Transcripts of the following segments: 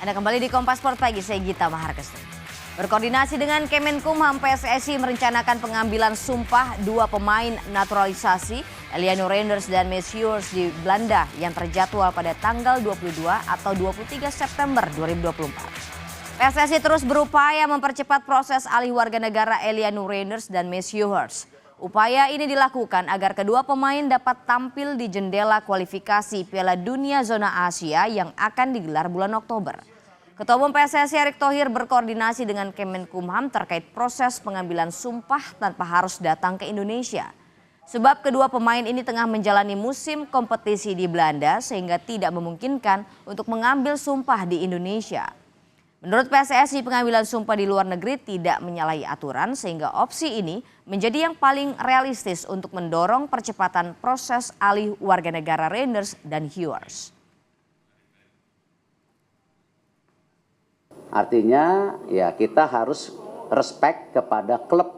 Anda kembali di Kompas Sport Pagi, saya Gita Maharkesni. Berkoordinasi dengan Kemenkumham, PSSI merencanakan pengambilan sumpah dua pemain naturalisasi, Eliano Reinders dan Messieurs di Belanda yang terjadwal pada tanggal 22 atau 23 September 2024. PSSI terus berupaya mempercepat proses alih warga negara Eliano Reinders dan Messieurs. Upaya ini dilakukan agar kedua pemain dapat tampil di jendela kualifikasi Piala Dunia Zona Asia yang akan digelar bulan Oktober. Ketua Umum PSSI Erick Thohir berkoordinasi dengan Kemenkumham terkait proses pengambilan sumpah tanpa harus datang ke Indonesia. Sebab kedua pemain ini tengah menjalani musim kompetisi di Belanda sehingga tidak memungkinkan untuk mengambil sumpah di Indonesia. Menurut PSSI, pengambilan sumpah di luar negeri tidak menyalahi aturan sehingga opsi ini menjadi yang paling realistis untuk mendorong percepatan proses alih warga negara Reinders dan Messieurs. Artinya ya kita harus respect kepada klub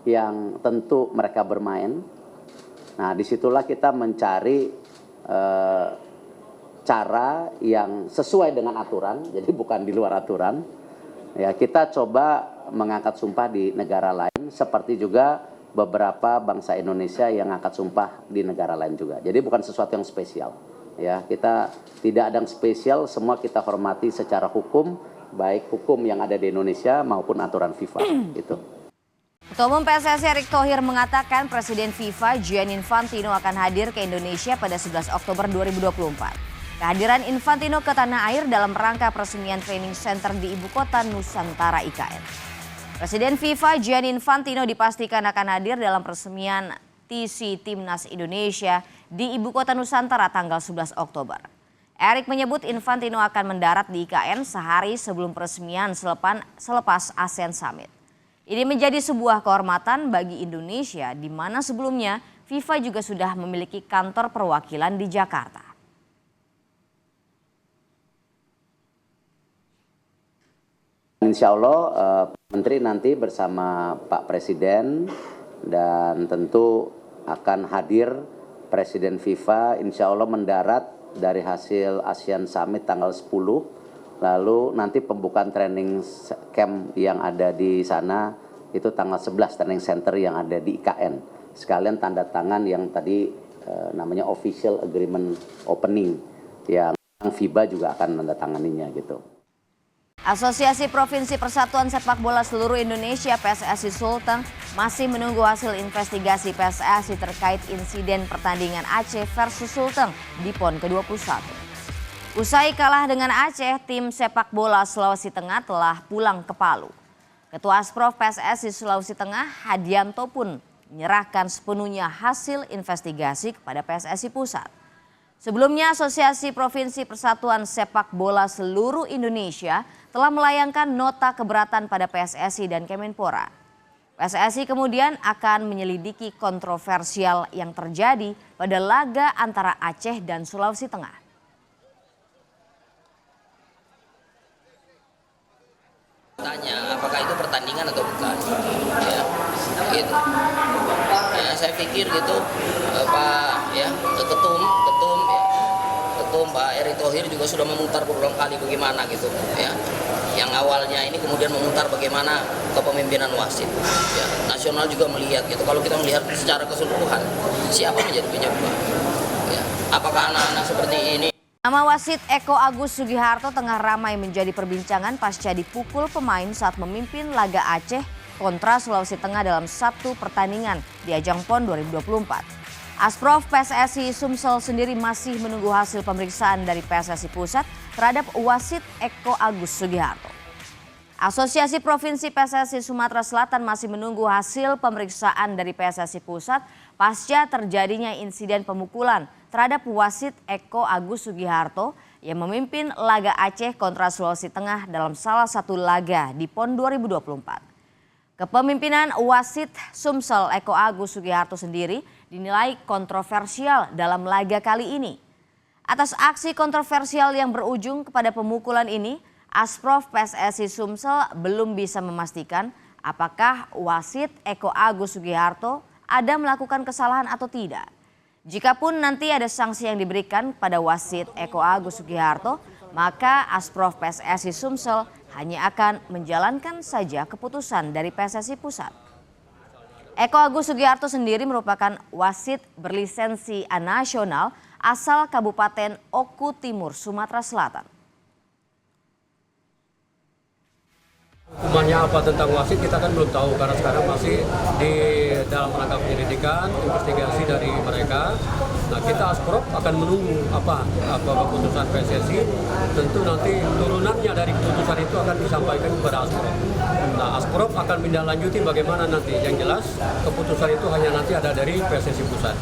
yang tentu mereka bermain. Nah disitulah kita mencari cara yang sesuai dengan aturan, jadi bukan di luar aturan. Ya kita coba mengangkat sumpah di negara lain, seperti juga beberapa bangsa Indonesia yang angkat sumpah di negara lain juga. Jadi bukan sesuatu yang spesial. Ya kita tidak ada yang spesial, semua kita hormati secara hukum. Baik hukum yang ada di Indonesia maupun aturan FIFA itu. Ketua Umum PSSI Erick Thohir mengatakan Presiden FIFA Gianni Infantino akan hadir ke Indonesia pada 11 Oktober 2024. Kehadiran Infantino ke tanah air dalam rangka peresmian training center di ibu kota Nusantara IKN. Presiden FIFA Gianni Infantino dipastikan akan hadir dalam peresmian TC Timnas Indonesia di ibu kota Nusantara tanggal 11 Oktober. Erick menyebut Infantino akan mendarat di IKN sehari sebelum peresmian selepas ASEAN Summit. Ini menjadi sebuah kehormatan bagi Indonesia di mana sebelumnya FIFA juga sudah memiliki kantor perwakilan di Jakarta. Insya Allah Menteri nanti bersama Pak Presiden dan tentu akan hadir Presiden FIFA insya Allah mendarat dari hasil ASEAN Summit tanggal 10, lalu nanti pembukaan training camp yang ada di sana itu tanggal 11 training center yang ada di IKN. Sekalian tanda tangan yang tadi namanya official agreement opening yang FIBA juga akan tanda tanganinya gitu. Asosiasi Provinsi Persatuan Sepak Bola Seluruh Indonesia PSSI Sulteng masih menunggu hasil investigasi PSSI terkait insiden pertandingan Aceh versus Sulteng di PON ke-21. Usai kalah dengan Aceh, tim sepak bola Sulawesi Tengah telah pulang ke Palu. Ketua Asprof PSSI Sulawesi Tengah Hadianto pun menyerahkan sepenuhnya hasil investigasi kepada PSSI Pusat. Sebelumnya Asosiasi Provinsi Persatuan Sepak Bola Seluruh Indonesia telah melayangkan nota keberatan pada PSSI dan Kemenpora. PSSI kemudian akan menyelidiki kontroversial yang terjadi pada laga antara Aceh dan Sulawesi Tengah. Tanya apakah itu pertandingan atau bukan, ya, gitu. Ya, saya pikir gitu Pak ya ketum Pak Erick Thohir juga sudah memutar berulang kali bagaimana gitu ya. Yang awalnya ini kemudian memutar bagaimana kepemimpinan wasit. Ya, nasional juga melihat gitu. Kalau kita melihat secara keseluruhan siapa menjadi penyebab? Ya, apakah anak-anak seperti ini? Nama wasit Eko Agus Sugiharto tengah ramai menjadi perbincangan pasca dipukul pemain saat memimpin laga Aceh kontra Sulawesi Tengah dalam satu pertandingan di ajang PON 2024. Asprof PSSI Sumsel sendiri masih menunggu hasil pemeriksaan dari PSSI Pusat terhadap wasit Eko Agus Sugiharto. Asosiasi Provinsi PSSI Sumatera Selatan masih menunggu hasil pemeriksaan dari PSSI Pusat pasca terjadinya insiden pemukulan terhadap wasit Eko Agus Sugiharto yang memimpin laga Aceh kontra Sulawesi Tengah dalam salah satu laga di PON 2024. Kepemimpinan wasit Sumsel Eko Agus Sugiharto sendiri dinilai kontroversial dalam laga kali ini. Atas aksi kontroversial yang berujung kepada pemukulan ini, Asprof PSSI Sumsel belum bisa memastikan apakah wasit Eko Agus Sugiharto ada melakukan kesalahan atau tidak. Jikapun nanti ada sanksi yang diberikan pada wasit Eko Agus Sugiharto, maka Asprof PSSI Sumsel hanya akan menjalankan saja keputusan dari PSSI Pusat. Eko Agus Sugiarto sendiri merupakan wasit berlisensi A nasional asal Kabupaten Oku Timur, Sumatera Selatan. Hukumannya apa tentang wasit kita kan belum tahu karena sekarang masih di dalam rangka penyelidikan, investigasi dari mereka. Nah, kita Asprof akan menunggu apa keputusan PSSI. Tentu nanti turunannya dari keputusan itu akan disampaikan kepada Asprof. Nah, Asprof akan menindaklanjuti bagaimana nanti. Yang jelas keputusan itu hanya nanti ada dari PSSI Pusat.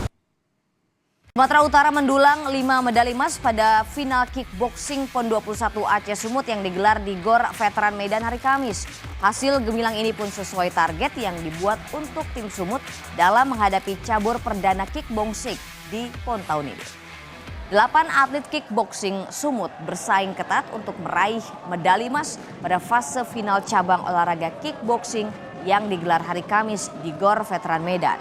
Sumatera Utara mendulang 5 medali emas pada final kickboxing PON 21 Aceh Sumut yang digelar di Gor Veteran Medan hari Kamis. Hasil gemilang ini pun sesuai target yang dibuat untuk tim Sumut dalam menghadapi cabur perdana kickboxing di PON tahun ini. 8 atlet kickboxing Sumut bersaing ketat untuk meraih medali emas pada fase final cabang olahraga kickboxing yang digelar hari Kamis di Gor Veteran Medan.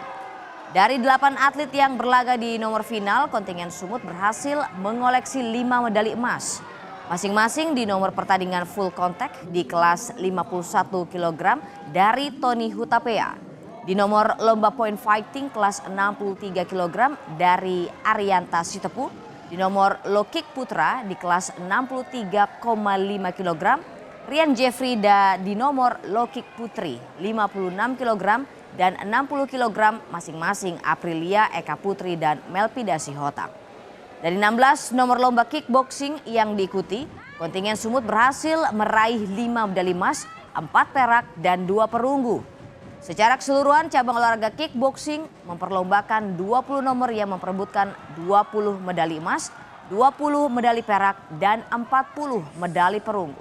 Dari 8 atlet yang berlaga di nomor final, kontingen Sumut berhasil mengoleksi 5 medali emas. Masing-masing di nomor pertandingan full contact di kelas 51 kg dari Tony Hutapea. Di nomor lomba point fighting kelas 63 kg dari Arianta Sitepu. Di nomor low kick putra di kelas 63,5 kg. Rian Jeffrey di nomor low kick putri 56 kg. Dan 60 kg masing-masing Aprilia Eka Putri dan Melpida Sihotak. Dari 16 nomor lomba kickboxing yang diikuti, kontingen Sumut berhasil meraih 5 medali emas, 4 perak dan 2 perunggu. Secara keseluruhan cabang olahraga kickboxing memperlombakan 20 nomor yang memperebutkan 20 medali emas, 20 medali perak dan 40 medali perunggu.